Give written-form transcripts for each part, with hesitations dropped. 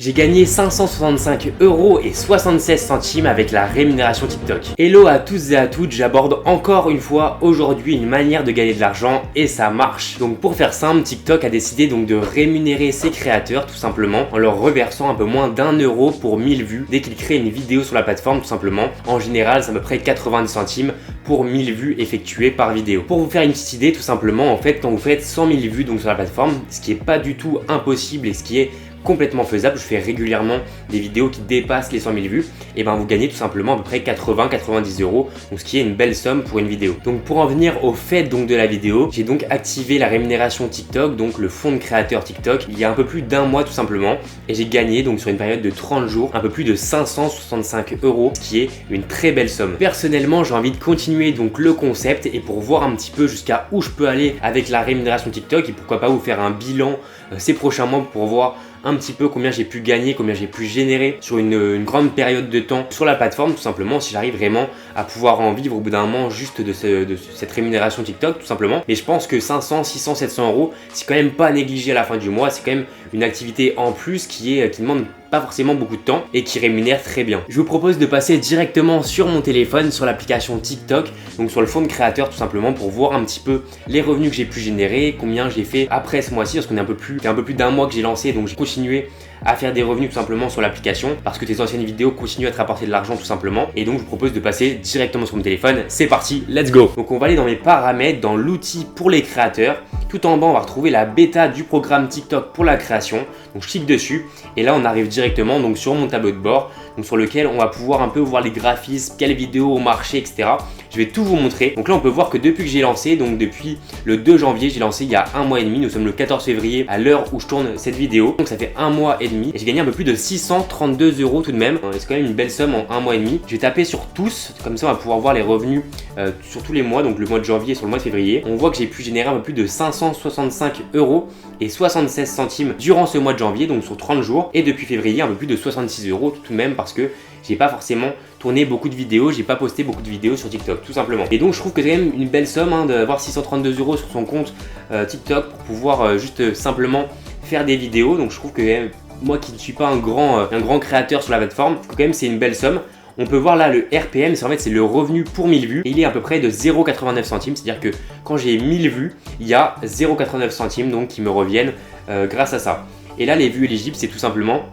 J'ai gagné 565,76 € avec la rémunération TikTok. Hello à tous et à toutes, j'aborde encore une fois aujourd'hui une manière de gagner de l'argent et ça marche. Donc pour faire simple, TikTok a décidé donc de rémunérer ses créateurs tout simplement en leur reversant un peu moins d'1 € pour 1000 vues dès qu'ils créent une vidéo sur la plateforme tout simplement. En général, c'est à peu près 90 centimes pour 1000 vues effectuées par vidéo. Pour vous faire une petite idée, tout simplement, en fait, quand vous faites 100 000 vues donc sur la plateforme, ce qui est pas du tout impossible et ce qui est complètement faisable, je fais régulièrement des vidéos qui dépassent les 100 000 vues, et ben vous gagnez tout simplement à peu près 80-90 €, donc ce qui est une belle somme pour une vidéo. Donc pour en venir au fait donc de la vidéo, j'ai donc activé la rémunération TikTok, donc le fonds de créateur TikTok, il y a un peu plus d'un mois tout simplement, et j'ai gagné donc sur une période de 30 jours un peu plus de 565 €, ce qui est une très belle somme. Personnellement, j'ai envie de continuer donc le concept, et pour voir un petit peu jusqu'à où je peux aller avec la rémunération TikTok, et pourquoi pas vous faire un bilan ces prochains mois pour voir un petit peu combien j'ai pu gagner, combien j'ai pu générer sur une grande période de temps sur la plateforme, tout simplement, si j'arrive vraiment à pouvoir en vivre au bout d'un moment juste de cette rémunération TikTok tout simplement. Mais je pense que 500, 600, 700 €, c'est quand même pas négligé à la fin du mois, c'est quand même une activité en plus qui demande pas forcément beaucoup de temps et qui rémunère très bien. Je vous propose de passer directement sur mon téléphone, sur l'application TikTok, donc sur le fonds de créateur tout simplement, pour voir un petit peu les revenus que j'ai pu générer, combien j'ai fait après ce mois-ci, parce qu'on est un peu plus d'un mois que j'ai lancé, donc j'ai continué à faire des revenus tout simplement sur l'application parce que tes anciennes vidéos continuent à te rapporter de l'argent tout simplement, et donc je vous propose de passer directement sur mon téléphone. C'est parti, let's go. Donc on va aller dans mes paramètres, dans l'outil pour les créateurs. Tout en bas on va retrouver la bêta du programme TikTok pour la création, donc je clique dessus et là on arrive directement donc sur mon tableau de bord, donc sur lequel on va pouvoir un peu voir les graphismes, quelles vidéos ont marché, etc. Je vais tout vous montrer. Donc là on peut voir que depuis que j'ai lancé, donc depuis le 2 janvier, j'ai lancé il y a un mois et demi, nous sommes le 14 février à l'heure où je tourne cette vidéo, donc ça fait un mois et demi et j'ai gagné un peu plus de 632 € tout de même, c'est quand même une belle somme en un mois et demi. Je vais taper sur tous, comme ça on va pouvoir voir les revenus sur tous les mois, donc le mois de janvier et sur le mois de février. On voit que j'ai pu générer un peu plus de 565,76 € durant ce mois de janvier, donc sur 30 jours, et depuis février un peu plus de 66 € tout de même, parce que j'ai pas forcément tourné beaucoup de vidéos, j'ai pas posté beaucoup de vidéos sur TikTok tout simplement. Et donc je trouve que c'est quand même une belle somme d'avoir 632 € sur son compte TikTok pour pouvoir juste simplement faire des vidéos. Donc je trouve que moi qui ne suis pas un grand créateur sur la plateforme, je trouve quand même c'est une belle somme. On peut voir là le RPM, en fait c'est le revenu pour 1000 vues, et il est à peu près de 0,89 centimes, c'est-à-dire que quand j'ai 1000 vues, il y a 0,89 centimes donc qui me reviennent grâce à ça. Et là les vues éligibles, c'est tout simplement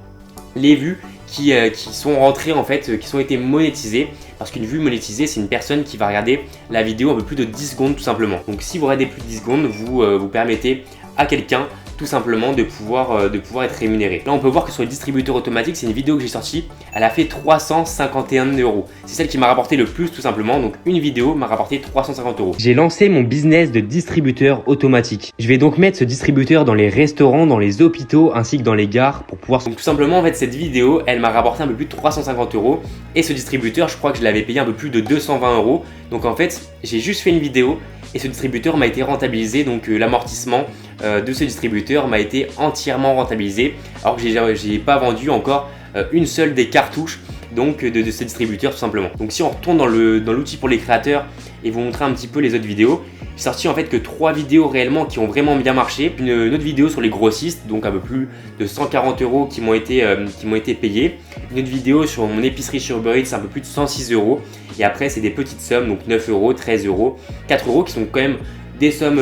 les vues qui sont rentrées en fait, qui ont été monétisées, parce qu'une vue monétisée c'est une personne qui va regarder la vidéo un peu plus de 10 secondes tout simplement. Donc si vous regardez plus de 10 secondes, vous permettez à quelqu'un tout simplement de pouvoir être rémunéré. Là on peut voir que sur le distributeur automatique, c'est une vidéo que j'ai sortie, elle a fait 351 €. C'est celle qui m'a rapporté le plus tout simplement, donc une vidéo m'a rapporté 350 €. J'ai lancé mon business de distributeur automatique. Je vais donc mettre ce distributeur dans les restaurants, dans les hôpitaux ainsi que dans les gares pour pouvoir... Donc tout simplement en fait cette vidéo, elle m'a rapporté un peu plus de 350 € et ce distributeur, je crois que je l'avais payé un peu plus de 220 €. Donc en fait, j'ai juste fait une vidéo et ce distributeur m'a été rentabilisé, donc l'amortissement de ce distributeur m'a été entièrement rentabilisé, alors que j'ai pas vendu encore une seule des cartouches donc de ce distributeur tout simplement. Donc si on retourne dans l'outil pour les créateurs et vous montrer un petit peu les autres vidéos, j'ai sorti en fait que 3 vidéos réellement qui ont vraiment bien marché, une autre vidéo sur les grossistes, donc un peu plus de 140 € qui m'ont été payés, une autre vidéo sur mon épicerie sur Uber Eats, c'est un peu plus de 106 €, et après c'est des petites sommes, donc 9 €, 13 €, 4 € qui sont quand même des sommes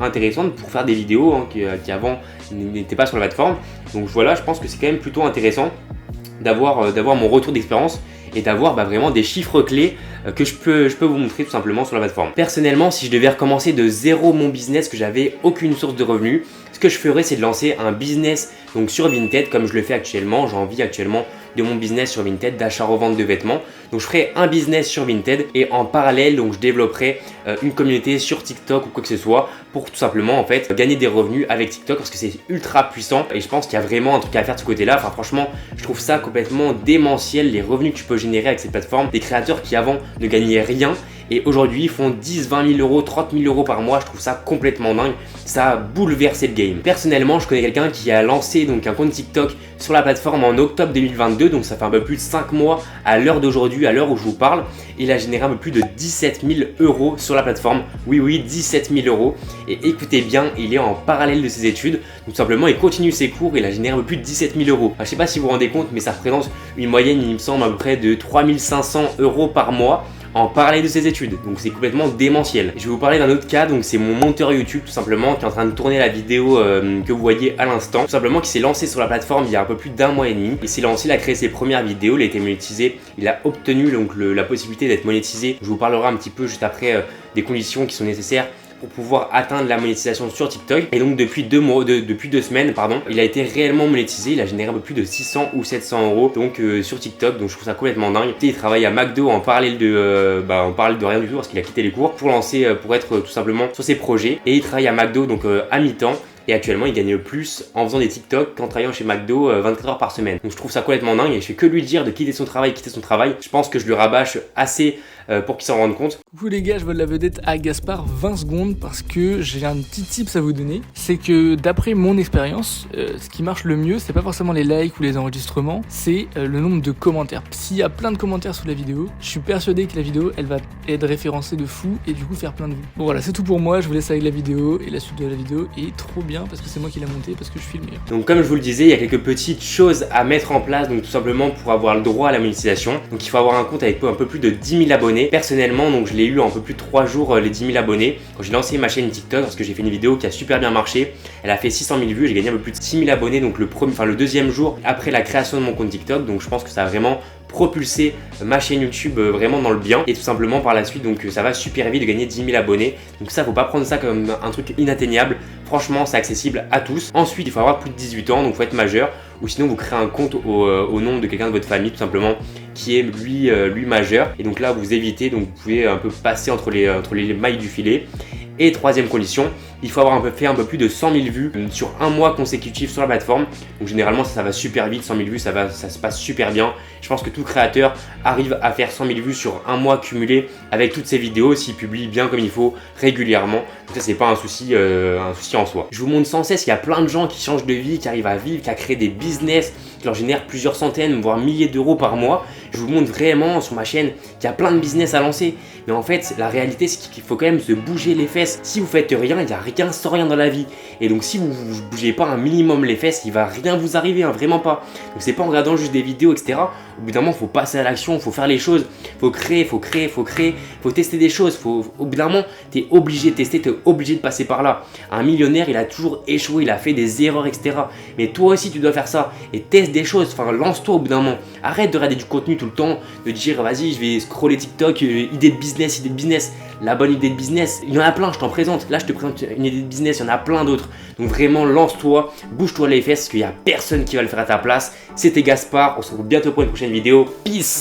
intéressantes pour faire des vidéos qui avant n'étaient pas sur la plateforme. Donc voilà, je pense que c'est quand même plutôt intéressant d'avoir mon retour d'expérience et d'avoir vraiment des chiffres clés que je peux vous montrer tout simplement sur la plateforme. Personnellement, si je devais recommencer de zéro mon business, que j'avais aucune source de revenus, ce que je ferais c'est de lancer un business donc sur Vinted comme je le fais actuellement. J'en vis actuellement de mon business sur Vinted d'achat-revente de vêtements. Donc je ferai un business sur Vinted et en parallèle donc je développerai une communauté sur TikTok ou quoi que ce soit pour tout simplement en fait gagner des revenus avec TikTok, parce que c'est ultra puissant et je pense qu'il y a vraiment un truc à faire de ce côté là. Enfin franchement je trouve ça complètement démentiel, les revenus que tu peux générer avec cette plateforme, des créateurs qui avant ne gagnaient rien et aujourd'hui ils font 10, 20 000 euros, 30 000 euros par mois. Je trouve ça complètement dingue, ça a bouleversé le game. Personnellement, je connais quelqu'un qui a lancé donc un compte TikTok sur la plateforme en octobre 2022, donc ça fait un peu plus de 5 mois à l'heure d'aujourd'hui, à l'heure où je vous parle. Il a généré un peu plus de 17 000 euros sur la plateforme. Oui, 17 000 euros. Et écoutez bien, il est en parallèle de ses études. Donc simplement, il continue ses cours et il a généré un peu plus de 17 000 euros. Enfin, je sais pas si vous vous rendez compte, mais ça représente une moyenne, il me semble, à peu près de 3 500 euros par mois en parallèle de ses études, donc c'est complètement démentiel. Je vais vous parler d'un autre cas, donc c'est mon monteur YouTube tout simplement qui est en train de tourner la vidéo que vous voyez à l'instant, tout simplement qui s'est lancé sur la plateforme il y a un peu plus d'1 mois et demi. Il s'est lancé, il a créé ses premières vidéos, il a été monétisé, il a obtenu donc la possibilité d'être monétisé. Je vous parlerai un petit peu juste après des conditions qui sont nécessaires pour pouvoir atteindre la monétisation sur TikTok. Et donc depuis 2 semaines, il a été réellement monétisé. Il a généré un peu plus de 600 ou 700 euros donc sur TikTok. Donc je trouve ça complètement dingue. Il travaille à McDo en parallèle de rien du tout parce qu'il a quitté les cours pour être tout simplement sur ses projets. Et il travaille à McDo donc à mi-temps. Et actuellement, il gagne le plus en faisant des TikTok qu'en travaillant chez McDo 24 heures par semaine. Donc je trouve ça complètement dingue et je fais que lui dire de quitter son travail. Je pense que je lui rabâche assez pour qu'il s'en rende compte. Coucou les gars, je vole la vedette à Gaspard 20 secondes parce que j'ai un petit tips à vous donner. C'est que d'après mon expérience, ce qui marche le mieux, c'est pas forcément les likes ou les enregistrements, c'est le nombre de commentaires. S'il y a plein de commentaires sous la vidéo, je suis persuadé que la vidéo, elle va être référencée de fou et du coup faire plein de vues. Bon voilà, c'est tout pour moi, je vous laisse avec la vidéo et la suite de la vidéo est trop bien parce que c'est moi qui l'ai montée, parce que je suis le meilleur. Donc comme je vous le disais, il y a quelques petites choses à mettre en place, donc tout simplement pour avoir le droit à la monétisation. Donc il faut avoir un compte avec un peu plus de 10 000 abonnés. Personnellement, donc je l'ai eu en un peu plus de 3 jours les 10 000 abonnés quand j'ai lancé ma chaîne TikTok parce que j'ai fait une vidéo qui a super bien marché. Elle a fait 600 000 vues, j'ai gagné un peu plus de 6 000 abonnés donc le deuxième jour après la création de mon compte TikTok. Donc je pense que ça a vraiment propulser ma chaîne YouTube vraiment dans le bien et tout simplement par la suite donc ça va super vite de gagner 10 000 abonnés. Donc ça, faut pas prendre ça comme un truc inatteignable. Franchement, c'est accessible à tous. Ensuite, il faut avoir plus de 18 ans, donc il faut être majeur, ou sinon vous créez un compte au nom de quelqu'un de votre famille tout simplement qui est lui majeur. Et donc là, vous évitez, donc vous pouvez un peu passer entre les mailles du filet. Et troisième condition, il faut avoir fait un peu plus de 100 000 vues sur un mois consécutif sur la plateforme. Donc généralement ça va super vite, 100 000 vues, ça se passe super bien. Je pense que tout créateur arrive à faire 100 000 vues sur un mois cumulé avec toutes ses vidéos s'il publie bien comme il faut régulièrement. Donc ça, c'est pas un souci en soi. Je vous montre sans cesse qu'il y a plein de gens qui changent de vie, qui arrivent à vivre, qui a créé des business qui leur génèrent plusieurs centaines voire milliers d'euros par mois. Je vous montre vraiment sur ma chaîne qu'il y a plein de business à lancer. Mais en fait, la réalité, c'est qu'il faut quand même se bouger les fesses. Si vous faites rien, il n'y a rien sans rien dans la vie. Et donc, si vous ne bougez pas un minimum les fesses, il va rien vous arriver, vraiment pas. Donc, c'est pas en regardant juste des vidéos, etc. Au bout d'un moment, il faut passer à l'action, il faut faire les choses. Il faut créer, faut tester des choses. Au bout d'un moment, tu es obligé de tester, tu es obligé de passer par là. Un millionnaire, il a toujours échoué, il a fait des erreurs, etc. Mais toi aussi, tu dois faire ça. Et teste des choses, enfin, lance-toi au bout d'un moment. Arrête de regarder du contenu tout le temps, de dire, vas-y, je vais scroller TikTok, idée de business. La bonne idée de business, il y en a plein, je t'en présente. Là, je te présente une idée de business, il y en a plein d'autres. Donc vraiment, lance-toi, bouge-toi les fesses, parce qu'il n'y a personne qui va le faire à ta place. C'était Gaspard, on se retrouve bientôt pour une prochaine vidéo. Peace!